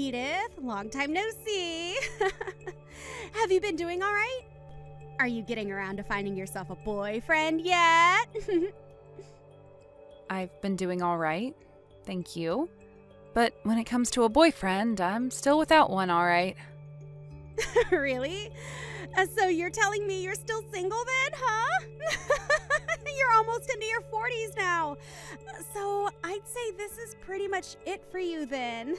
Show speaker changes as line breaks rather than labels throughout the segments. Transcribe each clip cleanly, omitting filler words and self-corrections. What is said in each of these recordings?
Edith. Long time no see. Have you been doing all right? Are you getting around to finding yourself a boyfriend yet?
I've been doing all right. Thank you. But when it comes to a boyfriend, I'm still without one, all right.
Really? So you're telling me you're still single then, huh? You're almost into your 40s now. So I'd say this is pretty much it for you then.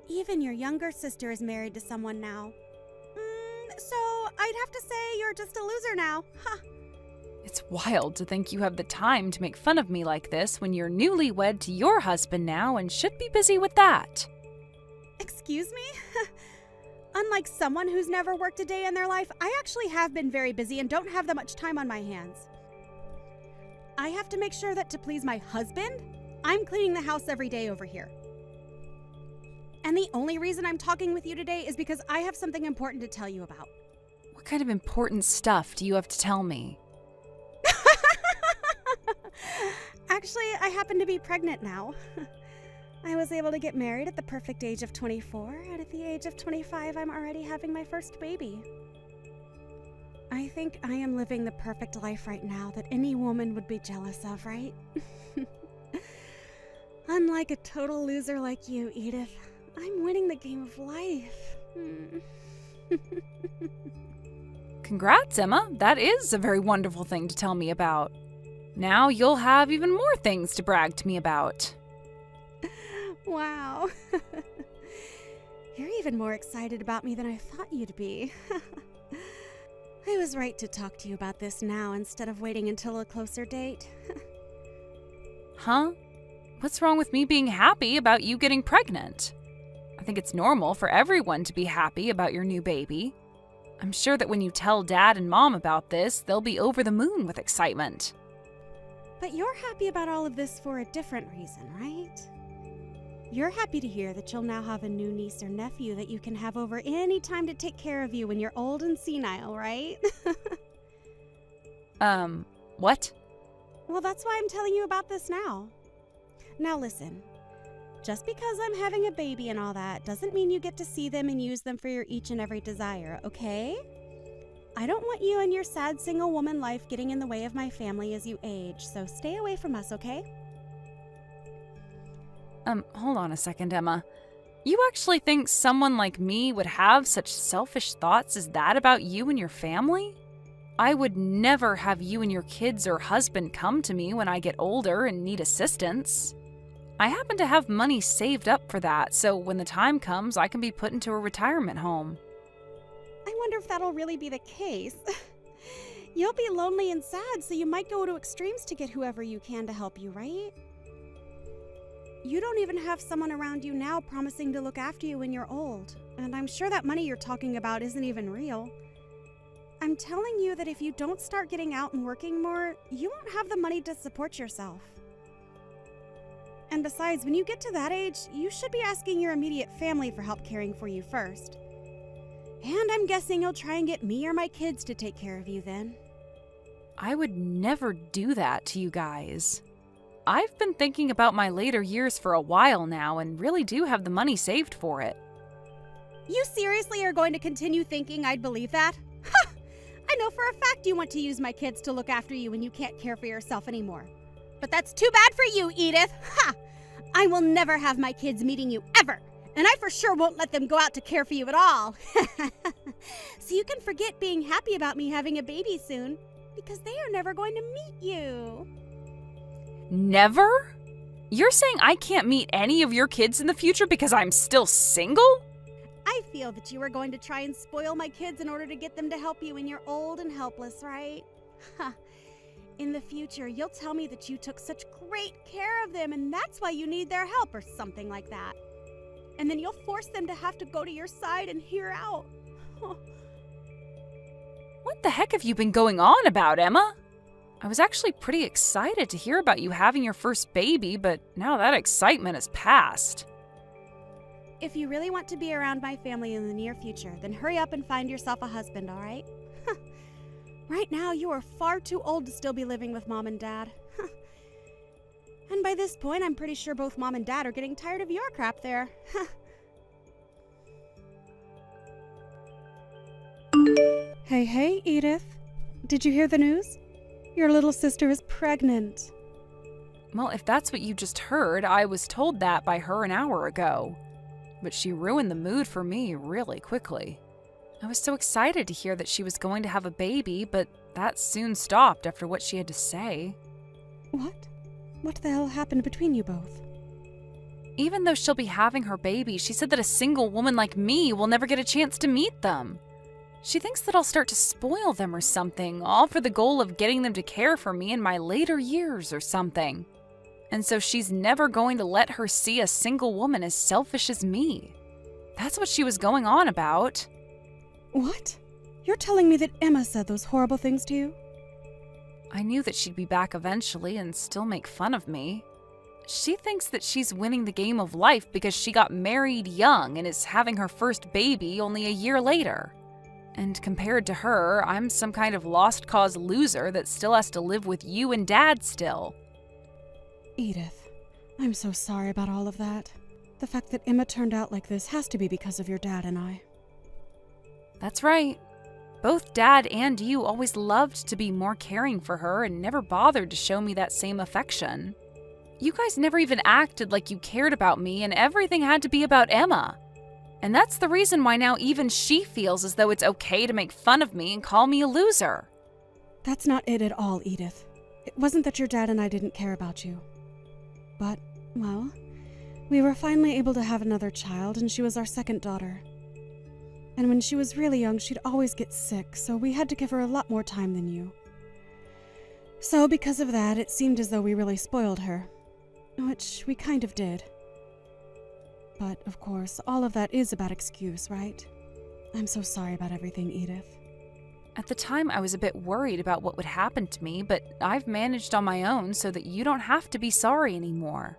Even your younger sister is married to someone now. So I'd have to say you're just a loser now. Huh.
It's wild to think you have the time to make fun of me like this when you're newlywed to your husband now and should be busy with that.
Excuse me? Unlike someone who's never worked a day in their life, I actually have been very busy and don't have that much time on my hands. I have to make sure that to please my husband, I'm cleaning the house every day over here. And the only reason I'm talking with you today is because I have something important to tell you about.
What kind of important stuff do you have to tell me?
Actually, I happen to be pregnant now. I was able to get married at the perfect age of 24, and at the age of 25, I'm already having my first baby. I think I am living the perfect life right now that any woman would be jealous of, right? Unlike a total loser like you, Edith, I'm winning the game of life.
Congrats, Emma. That is a very wonderful thing to tell me about. Now you'll have even more things to brag to me about.
Wow. You're even more excited about me than I thought you'd be. I was right to talk to you about this now instead of waiting until a closer date.
Huh? What's wrong with me being happy about you getting pregnant? I think it's normal for everyone to be happy about your new baby. I'm sure that when you tell Dad and Mom about this, they'll be over the moon with excitement.
But you're happy about all of this for a different reason, right? You're happy to hear that you'll now have a new niece or nephew that you can have over any time to take care of you when you're old and senile, right?
What?
Well, that's why I'm telling you about this now. Now listen, just because I'm having a baby and all that doesn't mean you get to see them and use them for your each and every desire, okay? I don't want you and your sad single woman life getting in the way of my family as you age, so stay away from us, okay?
Hold on a second, Emma. You actually think someone like me would have such selfish thoughts as that about you and your family? I would never have you and your kids or husband come to me when I get older and need assistance. I happen to have money saved up for that, so when the time comes, I can be put into a retirement home.
I wonder if that'll really be the case. You'll be lonely and sad, so you might go to extremes to get whoever you can to help you, right? You don't even have someone around you now promising to look after you when you're old, and I'm sure that money you're talking about isn't even real. I'm telling you that if you don't start getting out and working more, you won't have the money to support yourself. And besides, when you get to that age, you should be asking your immediate family for help caring for you first. And I'm guessing you'll try and get me or my kids to take care of you then.
I would never do that to you guys. I've been thinking about my later years for a while now and really do have the money saved for it.
You seriously are going to continue thinking I'd believe that? Ha! I know for a fact you want to use my kids to look after you when you can't care for yourself anymore. But that's too bad for you, Edith. Ha! I will never have my kids meeting you ever. And I for sure won't let them go out to care for you at all. So you can forget being happy about me having a baby soon, because they are never going to meet you.
Never? You're saying I can't meet any of your kids in the future because I'm still single?
I feel that you are going to try and spoil my kids in order to get them to help you when you're old and helpless, right? In the future, you'll tell me that you took such great care of them and that's why you need their help or something like that. And then you'll force them to have to go to your side and hear out.
What the heck have you been going on about, Emma? I was actually pretty excited to hear about you having your first baby, but now that excitement has passed.
If you really want to be around my family in the near future, then hurry up and find yourself a husband, all right? Right now, you are far too old to still be living with Mom and Dad. And by this point, I'm pretty sure both Mom and Dad are getting tired of your crap there. Hey, Edith. Did you hear the news? Your little sister is pregnant.
Well, if that's what you just heard, I was told that by her an hour ago. But she ruined the mood for me really quickly. I was so excited to hear that she was going to have a baby, but that soon stopped after what she had to say.
What? What the hell happened between you both?
Even though she'll be having her baby, she said that a single woman like me will never get a chance to meet them. She thinks that I'll start to spoil them or something, all for the goal of getting them to care for me in my later years or something. And so she's never going to let her see a single woman as selfish as me. That's what she was going on about.
What? You're telling me that Emma said those horrible things to you?
I knew that she'd be back eventually and still make fun of me. She thinks that she's winning the game of life because she got married young and is having her first baby only a year later. And compared to her, I'm some kind of lost cause loser that still has to live with you and Dad still.
Edith, I'm so sorry about all of that. The fact that Emma turned out like this has to be because of your dad and I.
That's right. Both Dad and you always loved to be more caring for her and never bothered to show me that same affection. You guys never even acted like you cared about me, and everything had to be about Emma. And that's the reason why now even she feels as though it's okay to make fun of me and call me a loser.
That's not it at all, Edith. It wasn't that your dad and I didn't care about you. But, well, we were finally able to have another child, and she was our second daughter. And when she was really young, she'd always get sick, so we had to give her a lot more time than you. So because of that, it seemed as though we really spoiled her. Which we kind of did. But, of course, all of that is a bad excuse, right? I'm so sorry about everything, Edith.
At the time, I was a bit worried about what would happen to me, but I've managed on my own so that you don't have to be sorry anymore.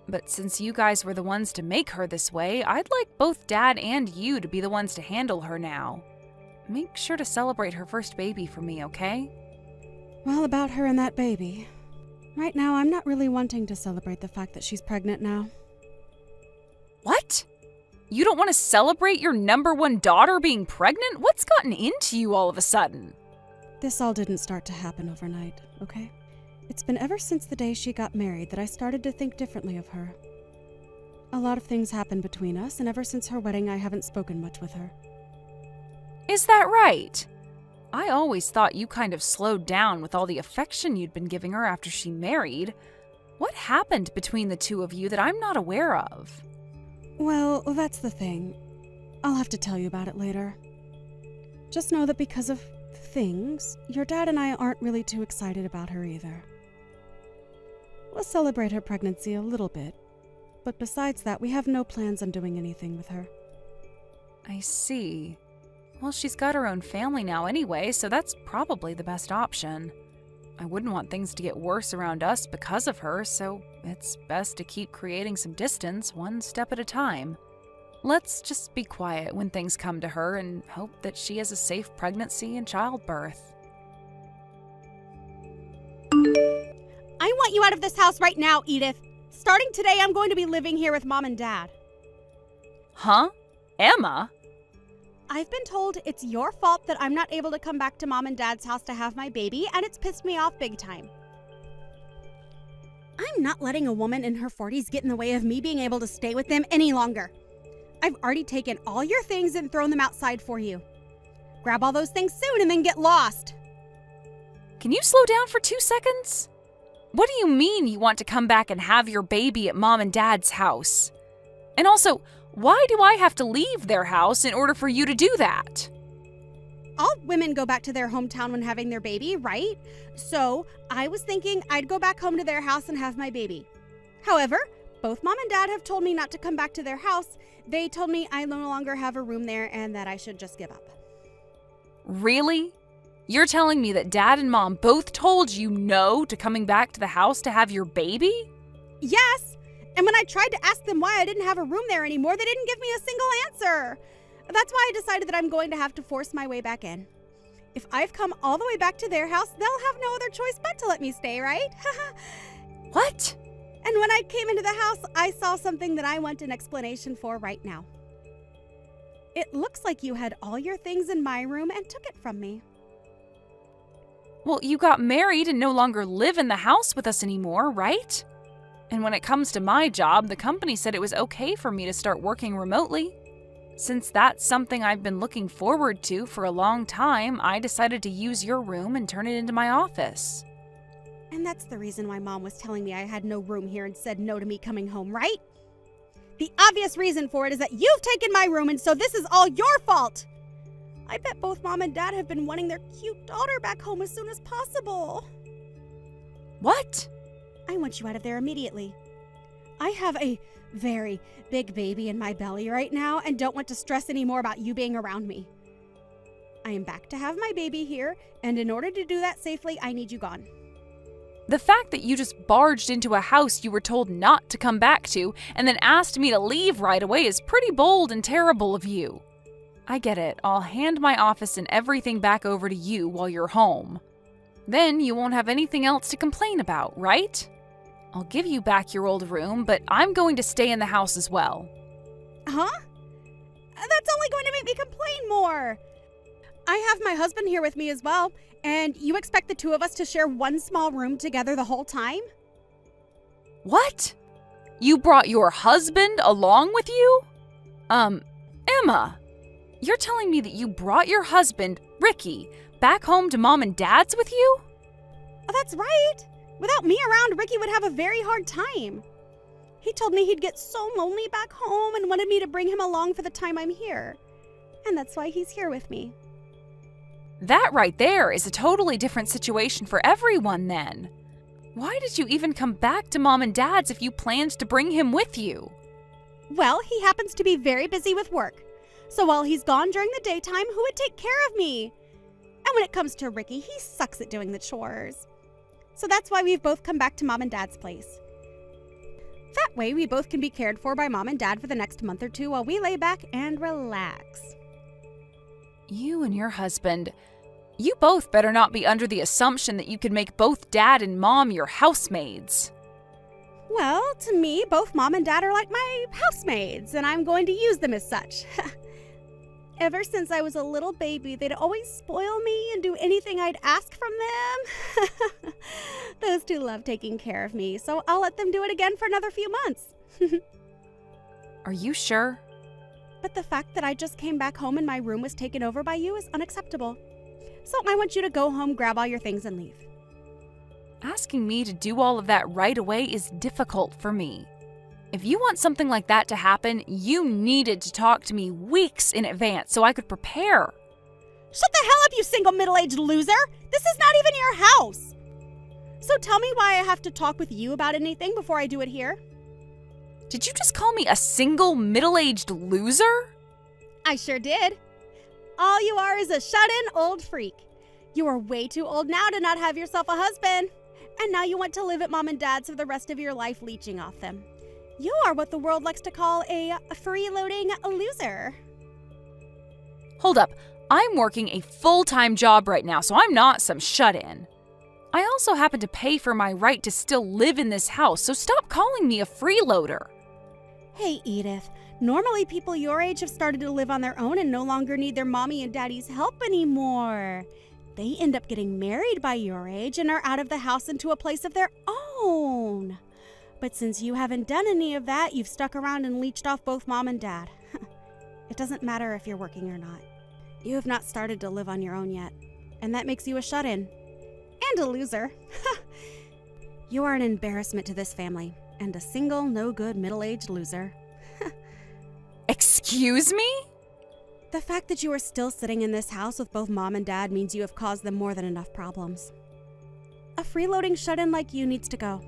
But since you guys were the ones to make her this way, I'd like both Dad and you to be the ones to handle her now. Make sure to celebrate her first baby for me, okay?
Well, about her and that baby. Right now, I'm not really wanting to celebrate the fact that she's pregnant now.
What? You don't want to celebrate your number one daughter being pregnant? What's gotten into you all of a sudden?
This all didn't start to happen overnight, okay? It's been ever since the day she got married that I started to think differently of her. A lot of things happened between us, and ever since her wedding, I haven't spoken much with her.
Is that right? I always thought you kind of slowed down with all the affection you'd been giving her after she married. What happened between the two of you that I'm not aware of?
Well, that's the thing. I'll have to tell you about it later. Just know that because of things, your dad and I aren't really too excited about her either. We'll celebrate her pregnancy a little bit, but besides that, we have no plans on doing anything with her.
I see. Well, she's got her own family now anyway, so that's probably the best option. I wouldn't want things to get worse around us because of her, so it's best to keep creating some distance one step at a time. Let's just be quiet when things come to her and hope that she has a safe pregnancy and childbirth.
I want you out of this house right now, Edith. Starting today, I'm going to be living here with Mom and Dad.
Huh? Emma?
I've been told it's your fault that I'm not able to come back to Mom and Dad's house to have my baby, and it's pissed me off big time. I'm not letting a woman in her 40s get in the way of me being able to stay with them any longer. I've already taken all your things and thrown them outside for you. Grab all those things soon and then get lost.
Can you slow down for 2 seconds? What do you mean you want to come back and have your baby at Mom and Dad's house? And also, why do I have to leave their house in order for you to do that?
All women go back to their hometown when having their baby, right? So I was thinking I'd go back home to their house and have my baby. However, both Mom and Dad have told me not to come back to their house. They told me I no longer have a room there and that I should just give up.
Really? You're telling me that Dad and Mom both told you no to coming back to the house to have your baby?
Yes! And when I tried to ask them why I didn't have a room there anymore, they didn't give me a single answer. That's why I decided that I'm going to have to force my way back in. If I've come all the way back to their house, they'll have no other choice but to let me stay, right?
What?
And when I came into the house, I saw something that I want an explanation for right now. It looks like you had all your things in my room and took it from me.
Well, you got married and no longer live in the house with us anymore, right? And when it comes to my job, the company said it was okay for me to start working remotely. Since that's something I've been looking forward to for a long time, I decided to use your room and turn it into my office.
And that's the reason why Mom was telling me I had no room here and said no to me coming home, right? The obvious reason for it is that you've taken my room, and so this is all your fault. I bet both Mom and Dad have been wanting their cute daughter back home as soon as possible.
What?
I want you out of there immediately. I have a very big baby in my belly right now and don't want to stress anymore about you being around me. I am back to have my baby here, and in order to do that safely, I need you gone.
The fact that you just barged into a house you were told not to come back to and then asked me to leave right away is pretty bold and terrible of you. I get it. I'll hand my office and everything back over to you while you're home. Then you won't have anything else to complain about, right? I'll give you back your old room, but I'm going to stay in the house as well.
Huh? That's only going to make me complain more. I have my husband here with me as well, and you expect the two of us to share one small room together the whole time?
What? You brought your husband along with you? Emma, you're telling me that you brought your husband, Ricky, back home to Mom and Dad's with you?
Oh, that's right. Without me around, Ricky would have a very hard time. He told me he'd get so lonely back home and wanted me to bring him along for the time I'm here. And that's why he's here with me.
That right there is a totally different situation for everyone then. Why did you even come back to Mom and Dad's if you planned to bring him with you?
Well, he happens to be very busy with work. So while he's gone during the daytime, who would take care of me? And when it comes to Ricky, he sucks at doing the chores. So that's why we've both come back to Mom and Dad's place. That way, we both can be cared for by Mom and Dad for the next month or two while we lay back and relax.
You and your husband, you both better not be under the assumption that you could make both Dad and Mom your housemaids.
Well, to me, both Mom and Dad are like my housemaids, and I'm going to use them as such. Ever since I was a little baby, they'd always spoil me and do anything I'd ask from them. Those two love taking care of me, so I'll let them do it again for another few months.
Are you sure?
But the fact that I just came back home and my room was taken over by you is unacceptable. So I want you to go home, grab all your things, and leave.
Asking me to do all of that right away is difficult for me. If you want something like that to happen, you needed to talk to me weeks in advance so I could prepare.
Shut the hell up, you single middle-aged loser! This is not even your house! So tell me why I have to talk with you about anything before I do it here?
Did you just call me a single middle-aged loser?
I sure did. All you are is a shut-in old freak. You are way too old now to not have yourself a husband. And now you want to live at Mom and Dad's for the rest of your life leeching off them. You are what the world likes to call a freeloading loser.
Hold up. I'm working a full-time job right now, so I'm not some shut-in. I also happen to pay for my right to still live in this house, so stop calling me a freeloader.
Hey, Edith. Normally people your age have started to live on their own and no longer need their mommy and daddy's help anymore. They end up getting married by your age and are out of the house into a place of their own. But since you haven't done any of that, you've stuck around and leeched off both Mom and Dad. It doesn't matter if you're working or not. You have not started to live on your own yet, and that makes you a shut-in. And a loser. You are an embarrassment to this family, and a single, no-good, middle-aged loser.
Excuse me?
The fact that you are still sitting in this house with both Mom and Dad means you have caused them more than enough problems. A freeloading shut-in like you needs to go.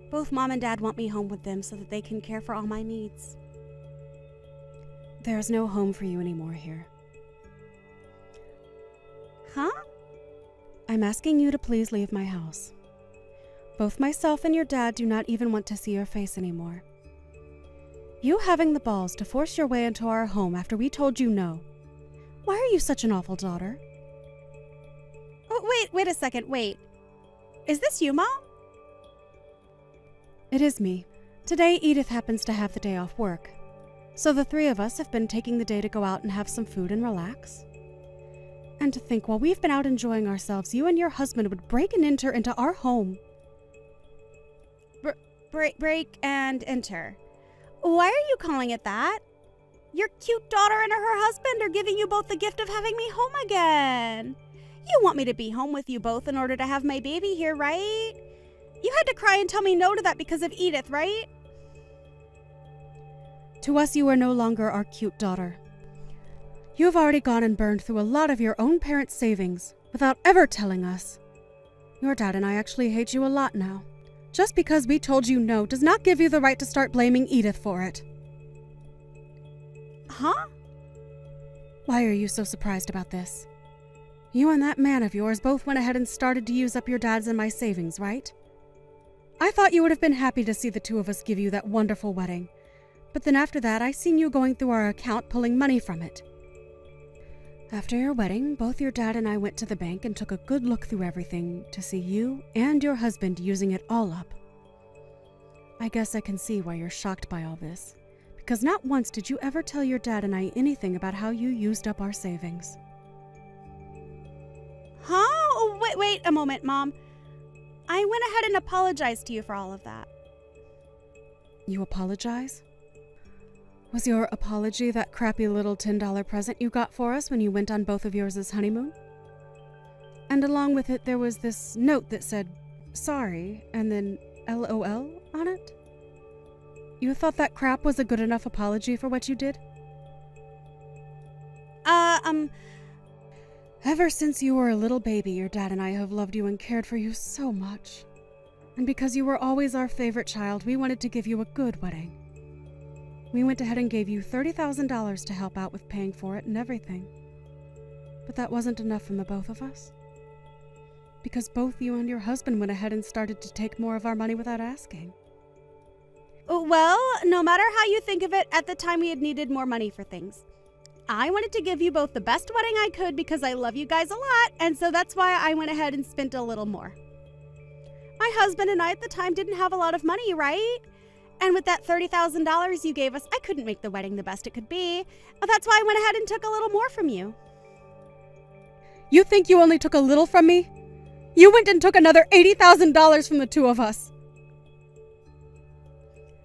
Both Mom and Dad want me home with them so that they can care for all my needs. There is no home for you anymore here. Huh? I'm asking you to please leave my house. Both myself and your dad do not even want to see your face anymore. You having the balls to force your way into our home after we told you no. Why are you such an awful daughter? Oh, wait a second, wait. Is this you, Mom? It is me. Today, Edith happens to have the day off work. So the three of us have been taking the day to go out and have some food and relax. And to think while we've been out enjoying ourselves, you and your husband would break and enter into our home. Break and enter. Why are you calling it that? Your cute daughter and her husband are giving you both the gift of having me home again. You want me to be home with you both in order to have my baby here, right? You had to cry and tell me no to that because of Edith, right? To us, you are no longer our cute daughter. You have already gone and burned through a lot of your own parents' savings without ever telling us. Your dad and I actually hate you a lot now. Just because we told you no does not give you the right to start blaming Edith for it. Huh? Why are you so surprised about this? You and that man of yours both went ahead and started to use up your dad's and my savings, right? I thought you would have been happy to see the two of us give you that wonderful wedding. But then after that, I seen you going through our account pulling money from it. After your wedding, both your dad and I went to the bank and took a good look through everything to see you and your husband using it all up. I guess I can see why you're shocked by all this, because not once did you ever tell your dad and I anything about how you used up our savings. Huh? Oh, wait a moment, Mom. I went ahead and apologized to you for all of that. You apologize? Was your apology that crappy little $10 present you got for us when you went on both of yours' honeymoon? And along with it, there was this note that said, sorry, and then LOL on it? You thought that crap was a good enough apology for what you did? Ever since you were a little baby, your dad and I have loved you and cared for you so much. And because you were always our favorite child, we wanted to give you a good wedding. We went ahead and gave you $30,000 to help out with paying for it and everything. But that wasn't enough from the both of us. Because both you and your husband went ahead and started to take more of our money without asking. Well, no matter how you think of it, at the time we had needed more money for things. I wanted to give you both the best wedding I could because I love you guys a lot, and so that's why I went ahead and spent a little more. My husband and I at the time didn't have a lot of money, right? And with that $30,000 you gave us, I couldn't make the wedding the best it could be. That's why I went ahead and took a little more from you. You think you only took a little from me? You went and took another $80,000 from the two of us.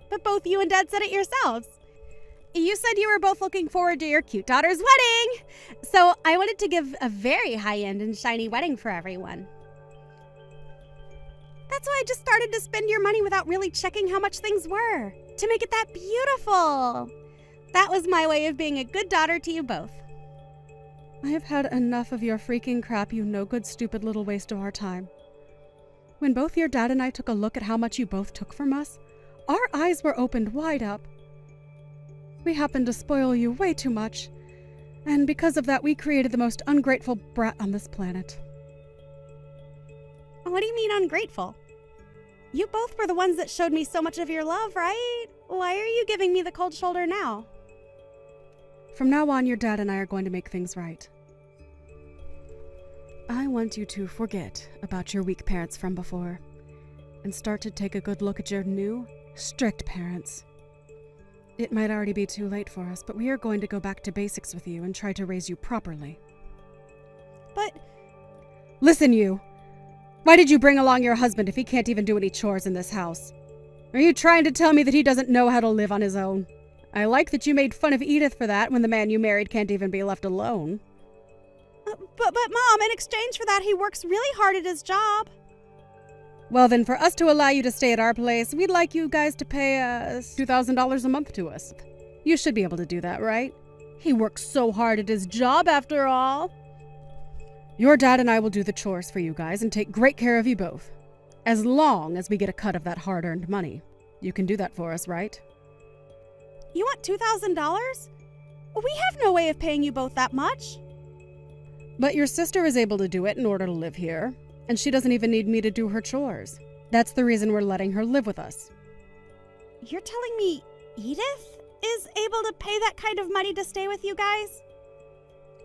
But both you and Dad said it yourselves. You said you were both looking forward to your cute daughter's wedding. So I wanted to give a very high-end and shiny wedding for everyone. That's why I just started to spend your money without really checking how much things were, to make it that beautiful. That was my way of being a good daughter to you both. I have had enough of your freaking crap, you no-good, stupid little waste of our time. When both your dad and I took a look at how much you both took from us, our eyes were opened wide up. We happened to spoil you way too much, and because of that, we created the most ungrateful brat on this planet. What do you mean ungrateful? You both were the ones that showed me so much of your love, right? Why are you giving me the cold shoulder now? From now on, your dad and I are going to make things right. I want you to forget about your weak parents from before and start to take a good look at your new, strict parents. It might already be too late for us, but we are going to go back to basics with you and try to raise you properly. But... Listen, you! Why did you bring along your husband if he can't even do any chores in this house? Are you trying to tell me that he doesn't know how to live on his own? I like that you made fun of Edith for that when the man you married can't even be left alone. But Mom, in exchange for that, he works really hard at his job. Well, then, for us to allow you to stay at our place, we'd like you guys to pay $2,000 a month to us. You should be able to do that, right? He works so hard at his job, after all. Your dad and I will do the chores for you guys and take great care of you both. As long as we get a cut of that hard-earned money. You can do that for us, right? You want $2,000? We have no way of paying you both that much. But your sister is able to do it in order to live here, and she doesn't even need me to do her chores. That's the reason we're letting her live with us. You're telling me Edith is able to pay that kind of money to stay with you guys?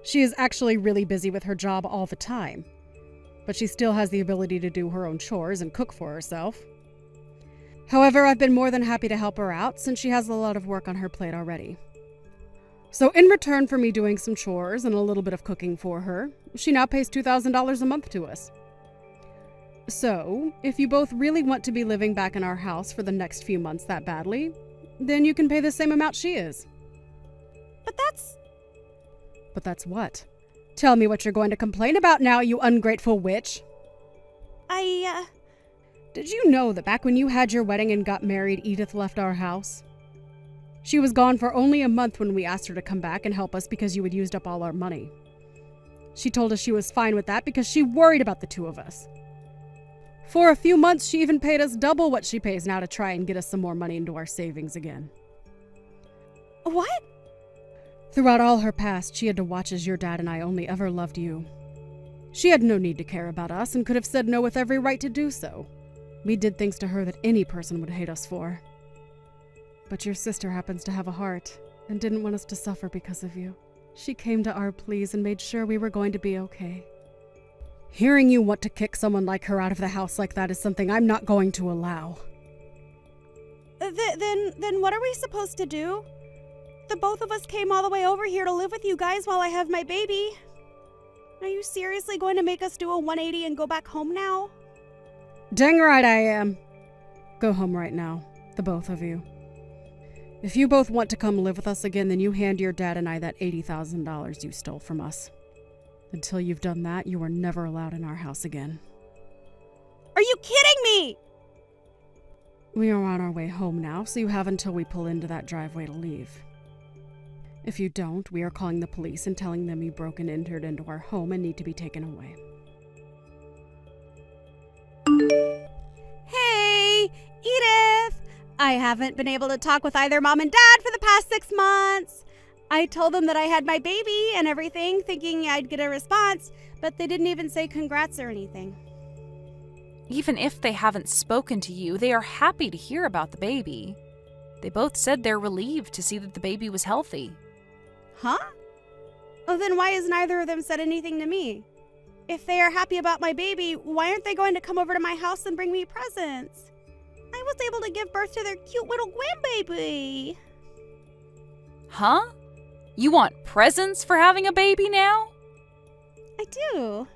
She is actually really busy with her job all the time, but she still has the ability to do her own chores and cook for herself. However, I've been more than happy to help her out since she has a lot of work on her plate already.
So in return for me doing some chores and a little bit of cooking for her, she now pays $2,000 a month to us. So, if you both really want to be living back in our house for the next few months that badly, then you can pay the same amount she is.
But that's...
But that's what? Tell me what you're going to complain about now, you ungrateful witch. Did you know that back when you had your wedding and got married, Edith left our house? She was gone for only a month when we asked her to come back and help us because you had used up all our money. She told us she was fine with that because she worried about the two of us. For a few months, she even paid us double what she pays now to try and get us some more money into our savings again.
What?
Throughout all her past, she had to watch as your dad and I only ever loved you. She had no need to care about us and could have said no with every right to do so. We did things to her that any person would hate us for. But your sister happens to have a heart and didn't want us to suffer because of you. She came to our pleas and made sure we were going to be okay. Hearing you want to kick someone like her out of the house like that is something I'm not going to allow.
Then what are we supposed to do? The both of us came all the way over here to live with you guys while I have my baby. Are you seriously going to make us do a 180 and go back home now?
Dang right I am. Go home right now, the both of you. If you both want to come live with us again, then you hand your dad and I that $80,000 you stole from us. Until you've done that, you are never allowed in our house again.
Are you kidding me?
We are on our way home now, so you have until we pull into that driveway to leave. If you don't, we are calling the police and telling them you broke and entered into our home and need to be taken away.
Hey, Edith! I haven't been able to talk with either mom and dad for the past 6 months. I told them that I had my baby and everything, thinking I'd get a response, but they didn't even say congrats or anything.
Even if they haven't spoken to you, they are happy to hear about the baby. They both said they're relieved to see that the baby was healthy.
Huh? Well, then why has neither of them said anything to me? If they are happy about my baby, why aren't they going to come over to my house and bring me presents? I was able to give birth to their cute little grandbaby.
Huh? You want presents for having a baby now?
I do.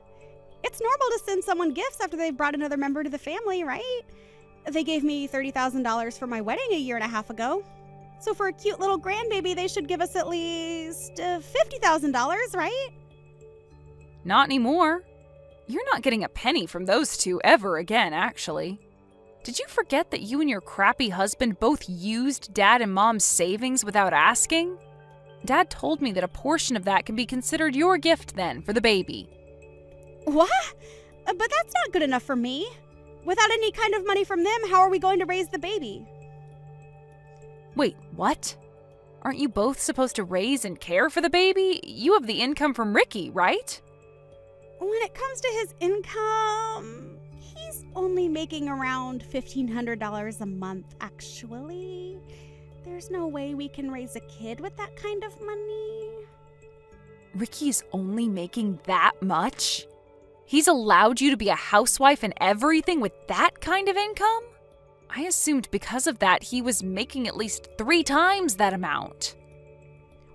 It's normal to send someone gifts after they've brought another member to the family, right? They gave me $30,000 for my wedding a year and a half ago. So for a cute little grandbaby, they should give us at least $50,000, right?
Not anymore. You're not getting a penny from those two ever again, actually. Did you forget that you and your crappy husband both used Dad and Mom's savings without asking? Dad told me that a portion of that can be considered your gift then for the baby.
What? But that's not good enough for me. Without any kind of money from them, how are we going to raise the baby?
Wait, what? Aren't you both supposed to raise and care for the baby? You have the income from Ricky, right?
When it comes to his income, he's only making around $1,500 a month, actually. There's no way we can raise a kid with that kind of money.
Ricky's only making that much? He's allowed you to be a housewife and everything with that kind of income? I assumed because of that he was making at least 3 times that amount.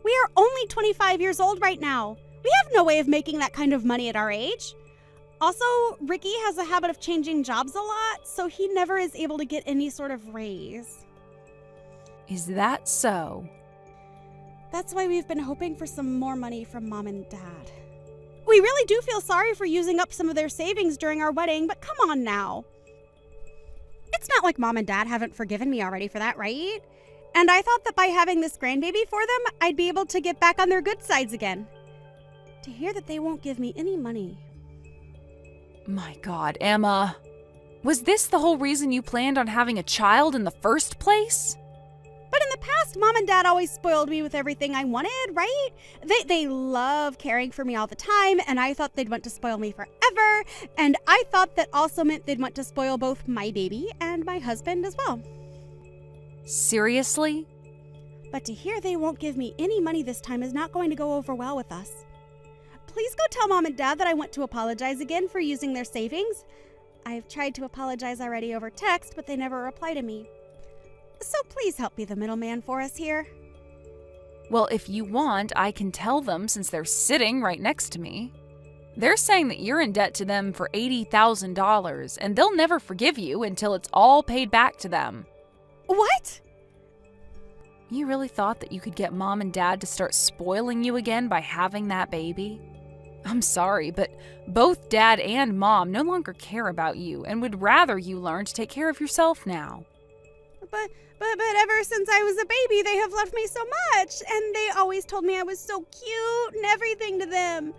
We are only 25 years old right now. We have no way of making that kind of money at our age. Also, Ricky has a habit of changing jobs a lot, so he never is able to get any sort of raise.
Is that so?
That's why we've been hoping for some more money from Mom and Dad. We really do feel sorry for using up some of their savings during our wedding, but come on now. It's not like Mom and Dad haven't forgiven me already for that, right? And I thought that by having this grandbaby for them, I'd be able to get back on their good sides again. To hear that they won't give me any money.
My God, Emma. Was this the whole reason you planned on having a child in the first place?
But in the past, Mom and Dad always spoiled me with everything I wanted, right? They love caring for me all the time, and I thought they'd want to spoil me forever, and I thought that also meant they'd want to spoil both my baby and my husband as well.
Seriously?
But to hear they won't give me any money this time is not going to go over well with us. Please go tell Mom and Dad that I want to apologize again for using their savings. I've tried to apologize already over text, but they never reply to me. So please help be the middleman for us here.
Well, if you want, I can tell them since they're sitting right next to me. They're saying that you're in debt to them for $80,000, and they'll never forgive you until it's all paid back to them.
What?
You really thought that you could get Mom and Dad to start spoiling you again by having that baby? I'm sorry, but both Dad and Mom no longer care about you and would rather you learn to take care of yourself now.
But ever since I was a baby, they have loved me so much, and they always told me I was so cute and everything to them.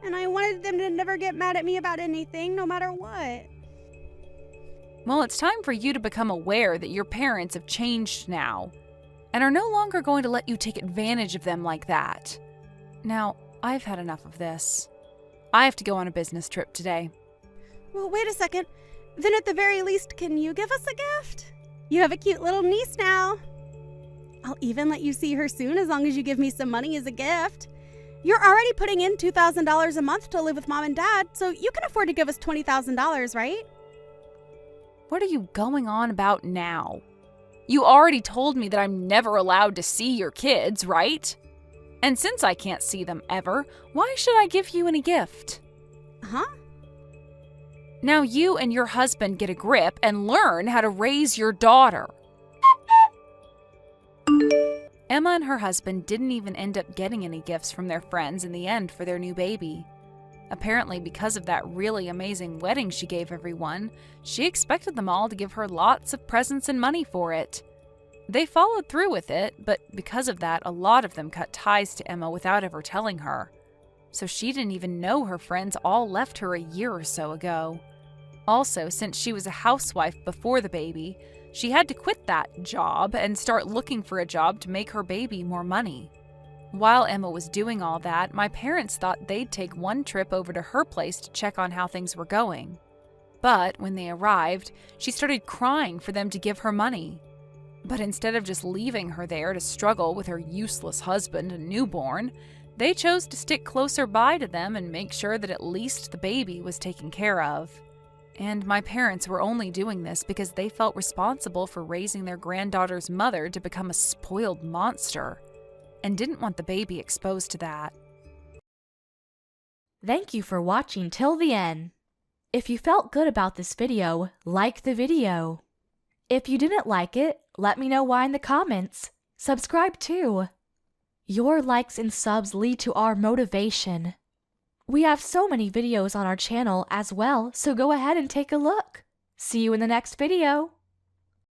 And I wanted them to never get mad at me about anything, no matter what.
Well, it's time for you to become aware that your parents have changed now and are no longer going to let you take advantage of them like that. Now, I've had enough of this. I have to go on a business trip today.
Well, wait a second. Then at the very least, can you give us a gift? You have a cute little niece now. I'll even let you see her soon as long as you give me some money as a gift. You're already putting in $2,000 a month to live with Mom and Dad, so you can afford to give us $20,000, right?
What are you going on about now? You already told me that I'm never allowed to see your kids, right? And since I can't see them ever, why should I give you any gift?
Huh?
Now you and your husband get a grip and learn how to raise your daughter. Emma and her husband didn't even end up getting any gifts from their friends in the end for their new baby. Apparently, because of that really amazing wedding she gave everyone, she expected them all to give her lots of presents and money for it. They followed through with it, but because of that, a lot of them cut ties to Emma without ever telling her. So she didn't even know her friends all left her a year or so ago. Also, since she was a housewife before the baby, she had to quit that job and start looking for a job to make her baby more money. While Emma was doing all that, my parents thought they'd take one trip over to her place to check on how things were going. But when they arrived, she started crying for them to give her money. But instead of just leaving her there to struggle with her useless husband and newborn, they chose to stick closer by to them and make sure that at least the baby was taken care of. And my parents were only doing this because they felt responsible for raising their granddaughter's mother to become a spoiled monster, and didn't want the baby exposed to that.
Thank you for watching till the end. If you felt good about this video, like the video. If you didn't like it, let me know why in the comments. Subscribe too. Your likes and subs lead to our motivation. We have so many videos on our channel as well, so go ahead and take a look. See you in the next video.